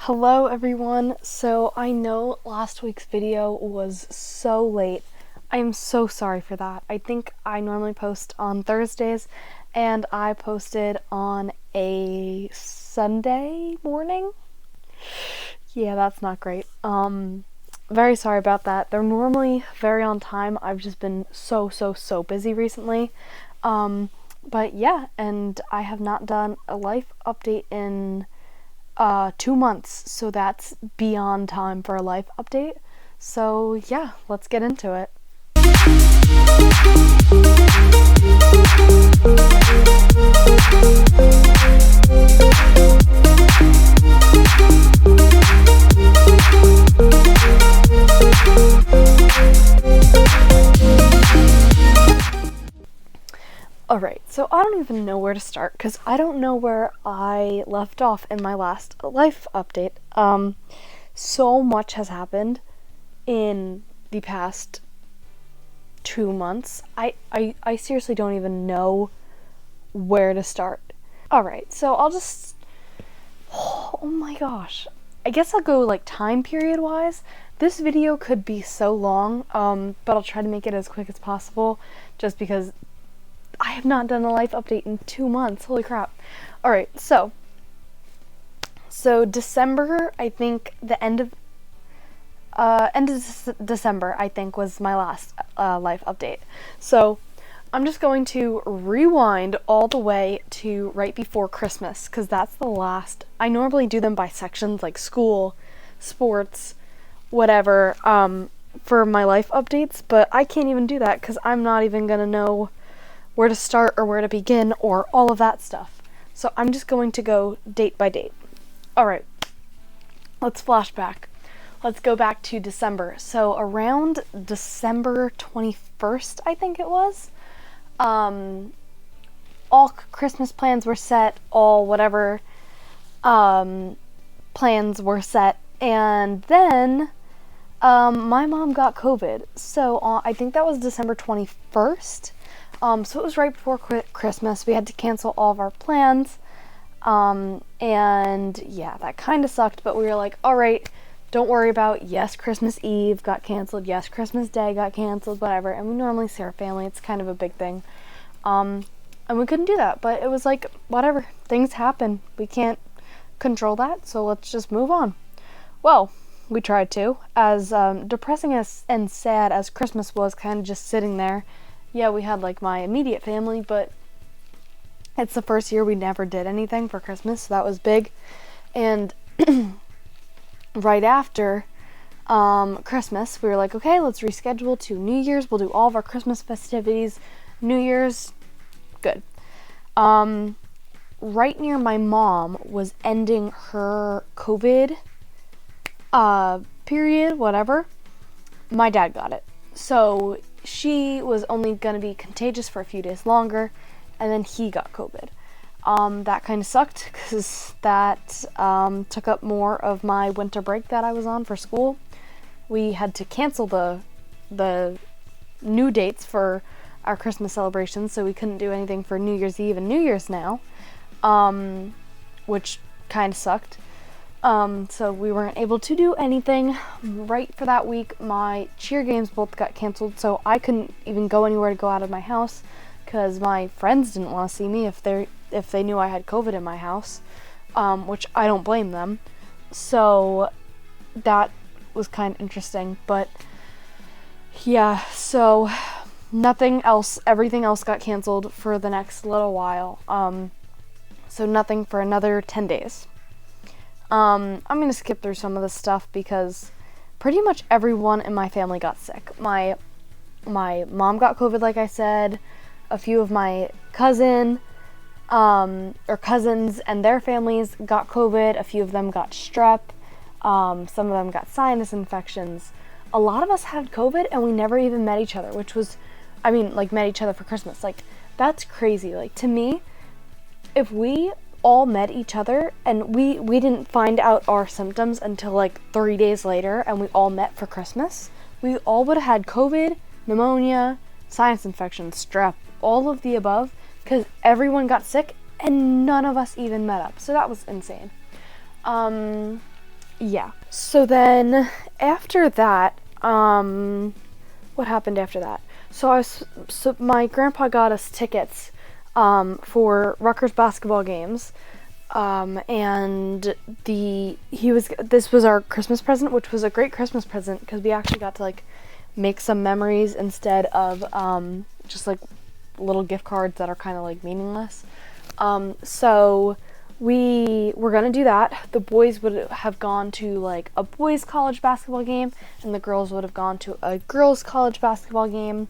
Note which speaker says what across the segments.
Speaker 1: Hello everyone. So I know last week's video was so late. I am so sorry for that. I think I normally post on Thursdays and I posted on a Sunday morning. Yeah, that's not great. Very sorry about that. They're normally very on time. I've just been so busy recently. But yeah, and I have not done a life update in 2 months, so that's beyond time for a life update. So yeah, let's get into it. Alright, so I don't even know where to start because I don't know where I left off in my last life update. So much has happened in the past 2 months. I seriously don't even know where to start. Alright, so I'll just... Oh my gosh. I guess I'll go like time period wise. This video could be so long, but I'll try to make it as quick as possible just because I have not done a life update in 2 months. Holy crap. Alright, so December, I think the end of December, I think, was my last life update. So I'm just going to rewind all the way to right before Christmas because that's the last. I normally do them by sections like school, sports, whatever, for my life updates, but I can't even do that because I'm not even gonna know where to start or where to begin or all of that stuff. So I'm just going to go date by date. Alright, let's flash back. Let's go back to December. So around December 21st, I think it was, all Christmas plans were set, all whatever plans were set, and then my mom got COVID. So I think that was December 21st. So it was right before Christmas. We had to cancel all of our plans. And yeah, that kind of sucked, but we were like, all right, don't worry about, yes, Christmas Eve got canceled. Yes, Christmas Day got canceled, whatever. And we normally see our family. It's kind of a big thing. And we couldn't do that, but it was like, whatever, things happen. We can't control that. So let's just move on. Well, we tried to, as depressing and sad as Christmas was, kind of just sitting there. Yeah, we had like my immediate family, but it's the first year we never did anything for Christmas, so that was big. And right after Christmas, we were like, okay, let's reschedule to New Year's. We'll do all of our Christmas festivities. New Year's, good. Right near my mom was ending her COVID period, whatever, my dad got it. So she was only going to be contagious for a few days longer, and then he got COVID. That kind of sucked because that took up more of my winter break that I was on for school. We had to cancel the new dates for our Christmas celebrations, so we couldn't do anything for New Year's Eve and New Year's now, which kind of sucked. So we weren't able to do anything. Right for that week, my cheer games both got canceled, so I couldn't even go anywhere to go out of my house because my friends didn't want to see me if they knew I had COVID in my house, which I don't blame them. So that was kind of interesting, but yeah, so everything else got canceled for the next little while. So nothing for another 10 days. I'm going to skip through some of this stuff because pretty much everyone in my family got sick. My mom got COVID, like I said. A few of my cousins and their families got COVID. A few of them got strep. Some of them got sinus infections. A lot of us had COVID and we never even met each other, which was, met each other for Christmas. Like, that's crazy. Like, to me, if we all met each other and we didn't find out our symptoms until like 3 days later and we all met for Christmas, we all would have had COVID, pneumonia, sinus infection, strep, all of the above, because everyone got sick and none of us even met up. So that was insane. yeah. So then after that, what happened after that? So my grandpa got us tickets for Rutgers basketball games. And this was our Christmas present, which was a great Christmas present because we actually got to like make some memories instead of just like little gift cards that are kind of like meaningless. So we were gonna do that. The boys would have gone to like a boys' college basketball game, and the girls would have gone to a girls' college basketball game.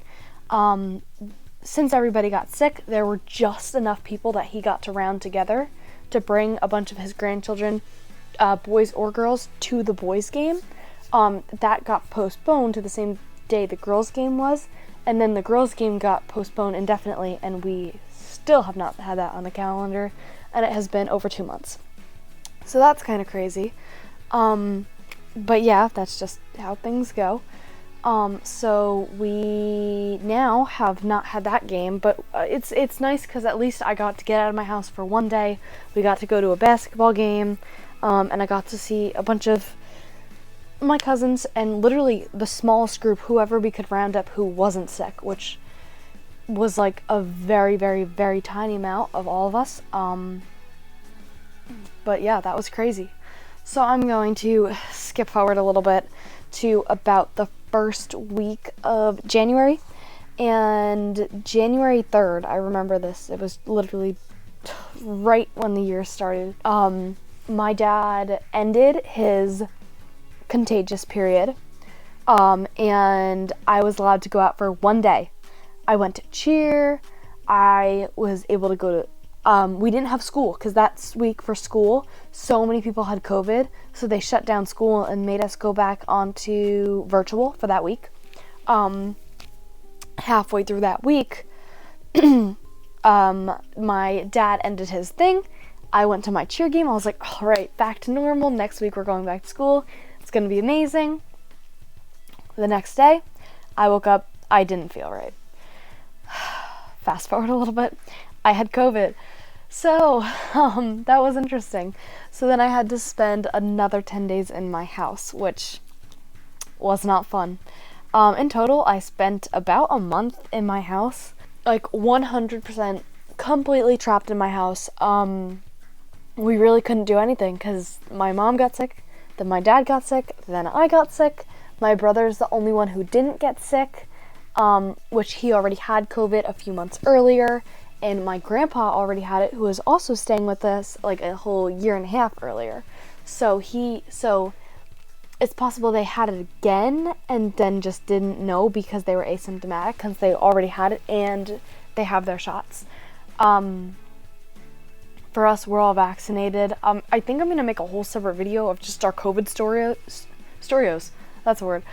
Speaker 1: Since everybody got sick, there were just enough people that he got to round together to bring a bunch of his grandchildren, boys or girls, to the boys' game. That got postponed to the same day the girls' game was, and then the girls' game got postponed indefinitely, and we still have not had that on the calendar, and it has been over 2 months. So that's kind of crazy. But yeah, that's just how things go. So we now have not had that game, but it's nice because at least I got to get out of my house for one day. We got to go to a basketball game, and I got to see a bunch of my cousins and literally the smallest group, whoever we could round up who wasn't sick, which was like a very, very, very tiny amount of all of us. But yeah, that was crazy. So I'm going to skip forward a little bit to about the first week of January. And January 3rd, I remember this. It was literally right when the year started. My dad ended his contagious period. And I was allowed to go out for one day. I went to cheer. I was able to go to, we didn't have school because that week for school, so many people had COVID. So they shut down school and made us go back onto virtual for that week. Halfway through that week, my dad ended his thing. I went to my cheer game. I was like, all right, back to normal. Next week we're going back to school. It's going to be amazing. The next day, I woke up. I didn't feel right. Fast forward a little bit. I had COVID. So, that was interesting. So then I had to spend another 10 days in my house, which was not fun. In total, I spent about a month in my house, like 100% completely trapped in my house. We really couldn't do anything because my mom got sick, then my dad got sick, then I got sick. My brother's the only one who didn't get sick, which he already had COVID a few months earlier. And my grandpa already had it, who was also staying with us like a whole year and a half earlier. So it's possible they had it again and then just didn't know because they were asymptomatic because they already had it and they have their shots. For us, we're all vaccinated. I think I'm going to make a whole separate video of just our COVID stories. That's a word.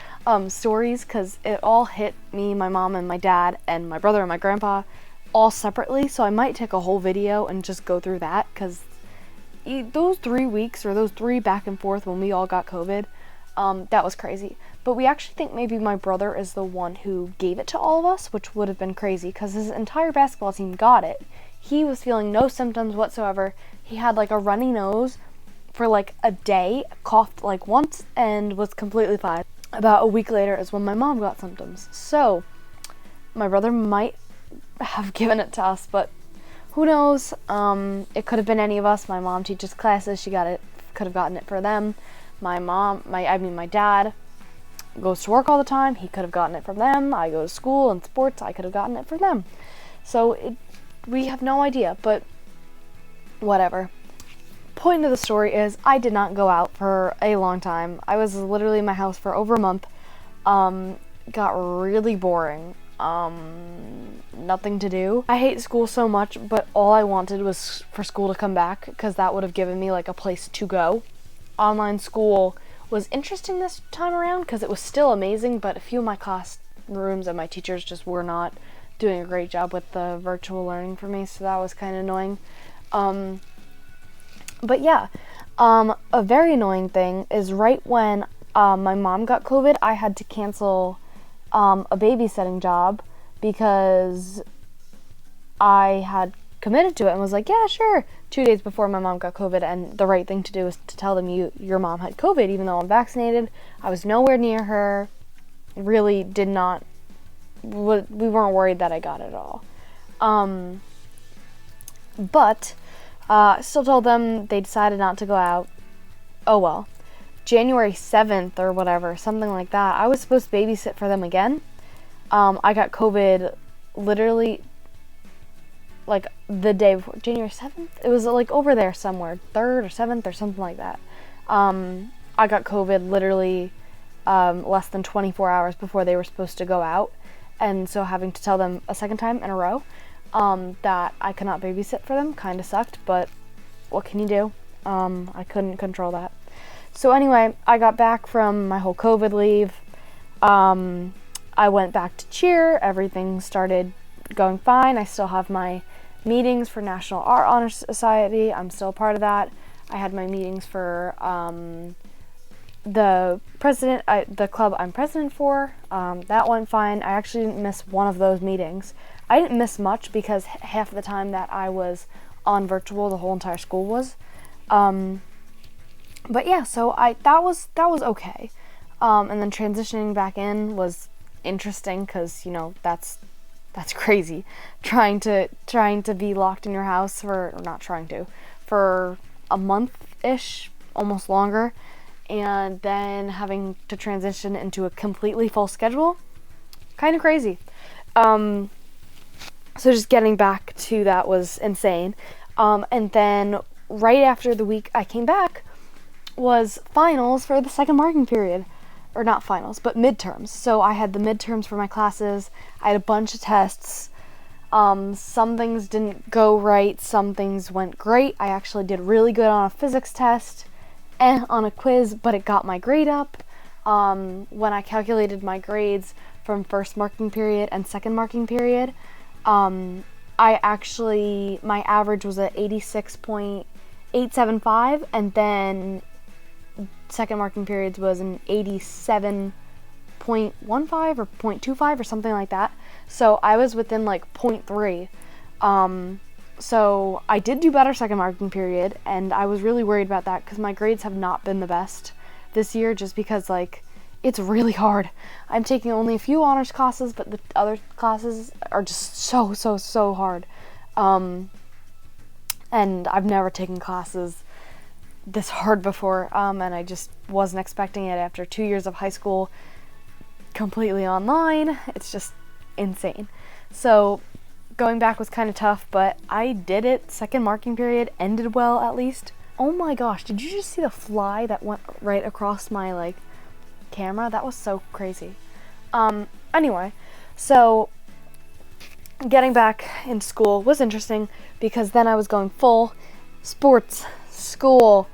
Speaker 1: Stories, because it all hit me, my mom, and my dad, and my brother and my grandpa all separately, so I might take a whole video and just go through that, because those 3 weeks or those 3 back and forth when we all got COVID, that was crazy. But we actually think maybe my brother is the one who gave it to all of us, which would have been crazy because his entire basketball team got it. He was feeling no symptoms whatsoever. He had like a runny nose for like a day, coughed like once, and was completely fine. About a week later is when my mom got symptoms. So my brother might have given it to us, but who knows? It could have been any of us. My mom teaches classes. She could have gotten it for them. My dad goes to work all the time. He could have gotten it from them. I go to school and sports. I could have gotten it from them. So we have no idea, but whatever. Point of the story is I did not go out for a long time. I was literally in my house for over a month. Got really boring. Nothing to do. I hate school so much, but all I wanted was for school to come back because that would have given me like a place to go. Online school was interesting this time around because it was still amazing, but a few of my classrooms and my teachers just were not doing a great job with the virtual learning for me, so that was kind of annoying. But yeah, a very annoying thing is right when my mom got COVID, I had to cancel a babysitting job because I had committed to it and was like, yeah, sure, 2 days before my mom got COVID. And the right thing to do was to tell them your mom had COVID, even though I'm vaccinated. I was nowhere near her. Really did not, we weren't worried that I got it at all. But still told them. They decided not to go out. Oh well. January 7th or whatever, something like that, I was supposed to babysit for them again. I got COVID literally like the day before, January 7th? It was like over there somewhere, 3rd or 7th or something like that. I got COVID literally less than 24 hours before they were supposed to go out. And so having to tell them a second time in a row that I could not babysit for them kind of sucked, but what can you do? I couldn't control that. So anyway, I got back from my whole COVID leave. I went back to cheer. Everything started going fine. I still have my meetings for National Art Honor Society. I'm still part of that. I had my meetings for the club I'm president for. That went fine. I actually didn't miss one of those meetings. I didn't miss much because half of the time that I was on virtual, the whole entire school was. But yeah, so that was okay. And then transitioning back in was interesting because, you know, that's crazy. Trying to be locked in your house for a month-ish, almost longer, and then having to transition into a completely full schedule, kind of crazy. So just getting back to that was insane. And then right after the week I came back was finals for the second marking period. Or not finals, but midterms. So I had the midterms for my classes. I had a bunch of tests. Some things didn't go right. Some things went great. I actually did really good on a physics test and on a quiz, but it got my grade up. When I calculated my grades from first marking period and second marking period, my average was at 86.875, and then second marking periods was an 87.15 or 0.25 or something like that. So I was within like 0.3. So I did do better second marking period, and I was really worried about that because my grades have not been the best this year, just because like it's really hard. I'm taking only a few honors classes, but the other classes are just so hard. And I've never taken classes this hard before, and I just wasn't expecting it after 2 years of high school completely online. It's just insane. So going back was kind of tough, but I did it. Second marking period ended well, at least. Oh my gosh, did you just see the fly that went right across my like camera? That was so crazy. Anyway, so getting back in school was interesting because then I was going full sports, school,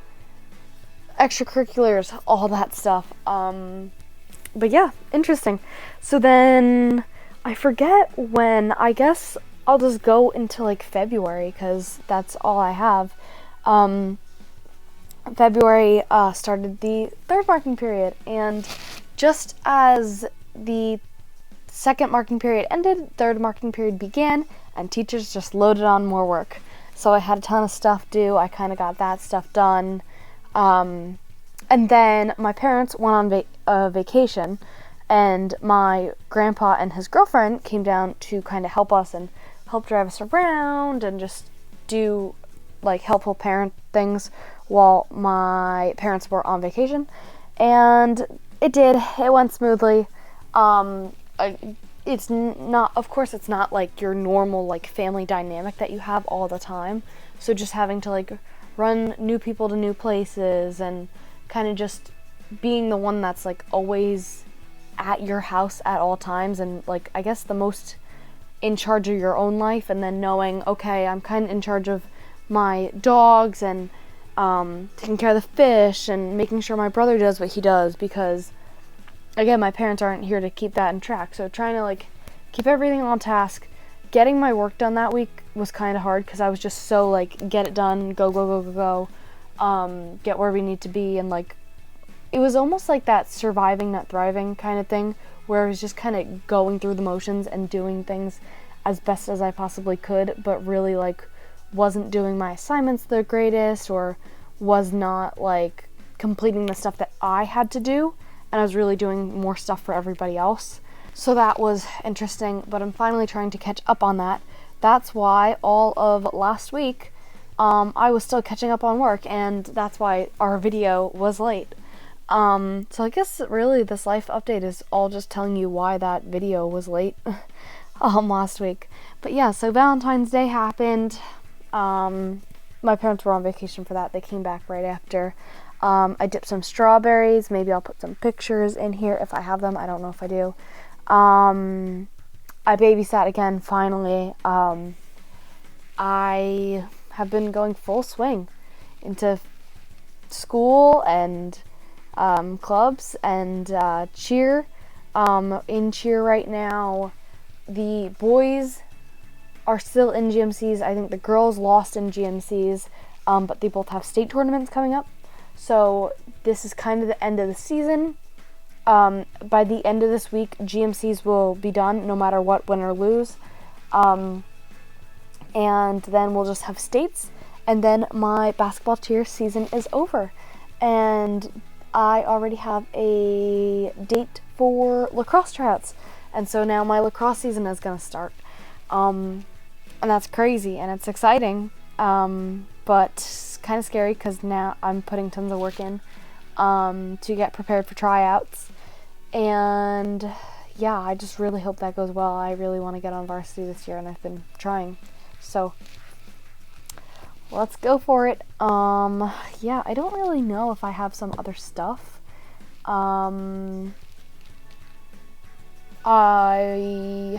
Speaker 1: extracurriculars, all that stuff. But yeah, interesting. So then I forget when. I guess I'll just go into like February because that's all I have. February started the third marking period, and just as the second marking period ended, third marking period began, and teachers just loaded on more work. So I had a ton of stuff due. I kind of got that stuff done. And then my parents went on vacation, and my grandpa and his girlfriend came down to kind of help us and help drive us around and just do like helpful parent things while my parents were on vacation. And it went smoothly. It's not, of course, it's not like your normal like family dynamic that you have all the time. So just having to like run new people to new places and kind of just being the one that's like always at your house at all times, and like I guess the most in charge of your own life, and then knowing, okay, I'm kind of in charge of my dogs and taking care of the fish and making sure my brother does what he does, because again, my parents aren't here to keep that in track. So trying to like keep everything on task. Getting my work done that week was kind of hard because I was just so like get it done, go, get where we need to be, and like it was almost like that surviving not thriving kind of thing, where I was just kind of going through the motions and doing things as best as I possibly could, but really like wasn't doing my assignments the greatest, or was not like completing the stuff that I had to do, and I was really doing more stuff for everybody else. So that was interesting, but I'm finally trying to catch up on that. That's why all of last week I was still catching up on work, and that's why our video was late. So I guess really this life update is all just telling you why that video was late last week. But yeah, so Valentine's Day happened. My parents were on vacation for that. They came back right after. I dipped some strawberries. Maybe I'll put some pictures in here if I have them. I don't know if I do. I babysat again, finally. I have been going full swing into school and clubs and cheer. In cheer right now, the boys are still in GMCs. I think the girls lost in GMCs, but they both have state tournaments coming up. So this is kind of the end of the season. By the end of this week, GMCs will be done, no matter what, win or lose. And then we'll just have states, and then my basketball cheer season is over. And I already have a date for lacrosse tryouts, and so now my lacrosse season is going to start. And that's crazy, and it's exciting, but kind of scary because now I'm putting tons of work in to get prepared for tryouts. And yeah, I just really hope that goes well. I really want to get on varsity this year, and I've been trying. So let's go for it. Yeah, I don't really know if I have some other stuff. I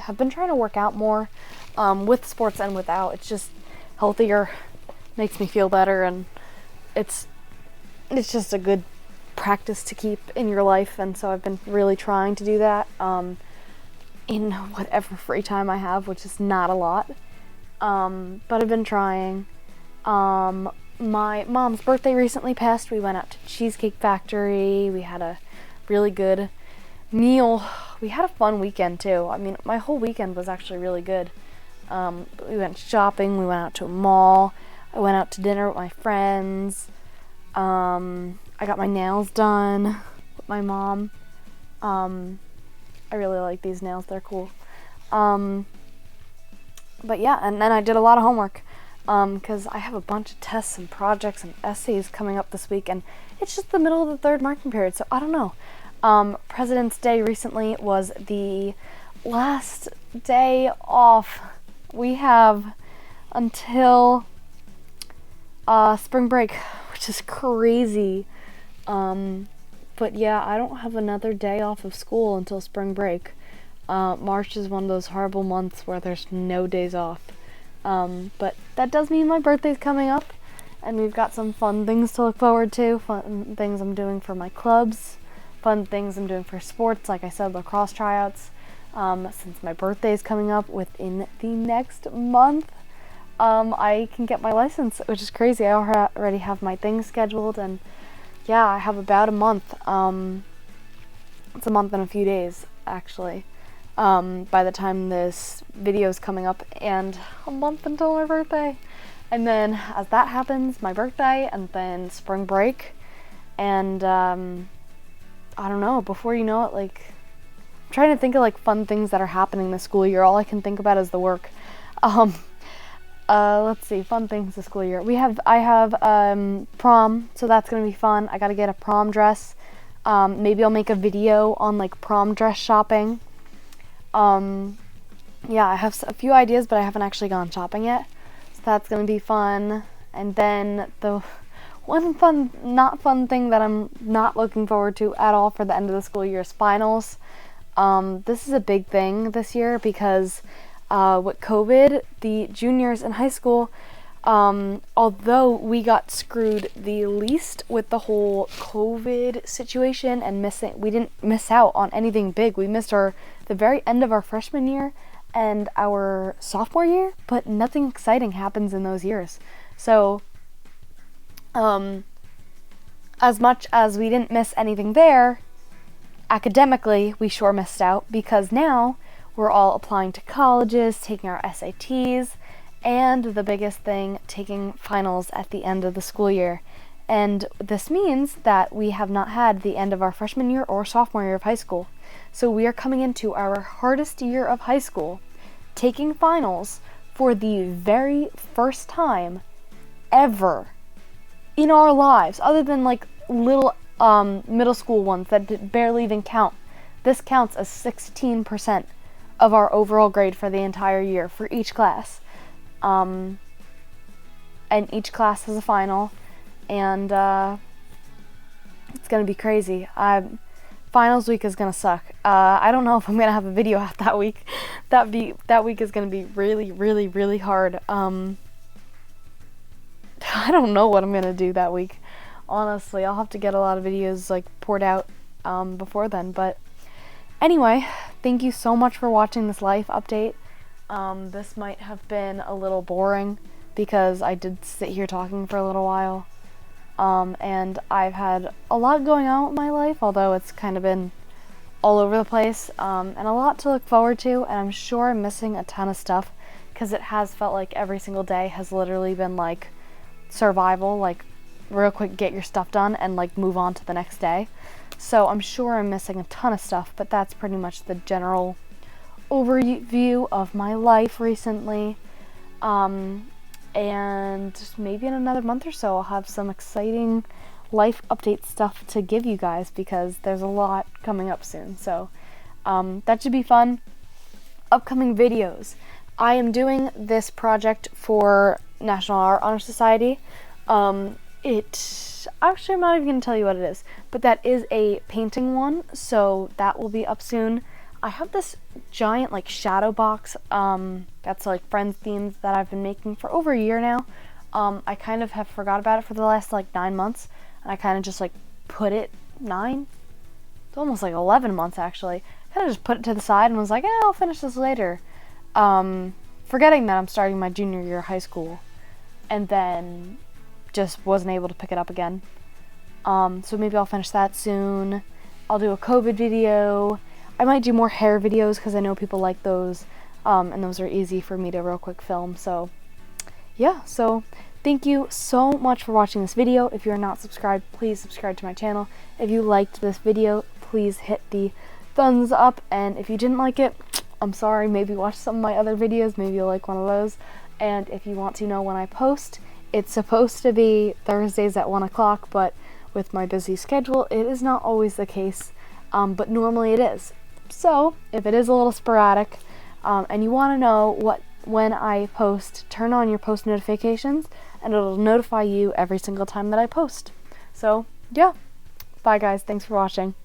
Speaker 1: have been trying to work out more with sports and without. It's just healthier, makes me feel better, and it's just a good practice to keep in your life. And so I've been really trying to do that in whatever free time I have, which is not a lot, but I've been trying. My mom's birthday recently passed. We went out to Cheesecake Factory. We had a really good meal. We had a fun weekend too. I mean, my whole weekend was actually really good. We went shopping. We went out to a mall. I went out to dinner with my friends. I got my nails done with my mom. I really like these nails. They're cool. But yeah, and then I did a lot of homework because I have a bunch of tests and projects and essays coming up this week, and it's just the middle of the third marking period, so I don't know. President's Day recently was the last day off. We have until spring break, which is crazy. But yeah, I don't have another day off of school until spring break. March is one of those horrible months where there's no days off. But that does mean my birthday's coming up, and we've got some fun things to look forward to. Fun things I'm doing for my clubs. Fun things I'm doing for sports, like I said, lacrosse tryouts. Since my birthday is coming up within the next month, I can get my license, which is crazy. I already have my things scheduled, and yeah, I have about a month. It's a month and a few days, actually, by the time this video is coming up, and a month until my birthday. And then as that happens, my birthday, and then spring break, and I don't know, before you know it, like, I'm trying to think of like fun things that are happening this school year. All I can think about is the work. Let's see, fun things this school year. I have prom, so that's gonna be fun. I gotta get a prom dress. Maybe I'll make a video on like prom dress shopping. Yeah, I have a few ideas, but I haven't actually gone shopping yet. So that's gonna be fun. And then the one not fun thing that I'm not looking forward to at all for the end of the school year is finals. This is a big thing this year because with COVID, the juniors in high school, although we got screwed the least with the whole COVID situation and we didn't miss out on anything big. We missed the very end of our freshman year and our sophomore year, but nothing exciting happens in those years. So as much as we didn't miss anything there, academically, we sure missed out because now we're all applying to colleges, taking our SATs, and the biggest thing, taking finals at the end of the school year. And this means that we have not had the end of our freshman year or sophomore year of high school. So we are coming into our hardest year of high school, taking finals for the very first time ever in our lives, other than like little middle school ones that barely even count. This counts as 16% of our overall grade for the entire year for each class. And each class has a final, and it's gonna be crazy. Finals week is gonna suck. I don't know if I'm gonna have a video out that week. That week is gonna be really, really, really hard. I don't know what I'm gonna do that week. Honestly, I'll have to get a lot of videos like poured out before then. But anyway, thank you so much for watching this life update. This might have been a little boring because I did sit here talking for a little while. And I've had a lot going on with my life, although it's kind of been all over the place, and a lot to look forward to, and I'm sure I'm missing a ton of stuff because it has felt like every single day has literally been like survival, like real quick get your stuff done and like move on to the next day. So I'm sure I'm missing a ton of stuff, but that's pretty much the general overview of my life recently. And maybe in another month or so I'll have some exciting life update stuff to give you guys because there's a lot coming up soon. So that should be fun. Upcoming videos. I am doing this project for National Art Honor Society. Actually, I'm not even going to tell you what it is, but that is a painting one, so that will be up soon. I have this giant like shadow box that's like Friends themes that I've been making for over a year now. I kind of have forgot about it for the last like 9 months, and I kind of just like put it 9, it's almost like 11 months actually. Kind of just put it to the side and was like, I'll finish this later. Forgetting that I'm starting my junior year of high school, and then just wasn't able to pick it up again. So maybe I'll finish that soon. I'll do a COVID video. I might do more hair videos because I know people like those, and those are easy for me to real quick film. So yeah, so thank you so much for watching this video. If you're not subscribed, please subscribe to my channel. If you liked this video, please hit the thumbs up, and if you didn't like it, I'm sorry. Maybe watch some of my other videos, maybe you'll like one of those. And if you want to know when I post, it's supposed to be Thursdays at 1 o'clock, but with my busy schedule, it is not always the case, but normally it is. So if it is a little sporadic, and you want to know when I post, turn on your post notifications, and it'll notify you every single time that I post. So yeah, bye guys, thanks for watching.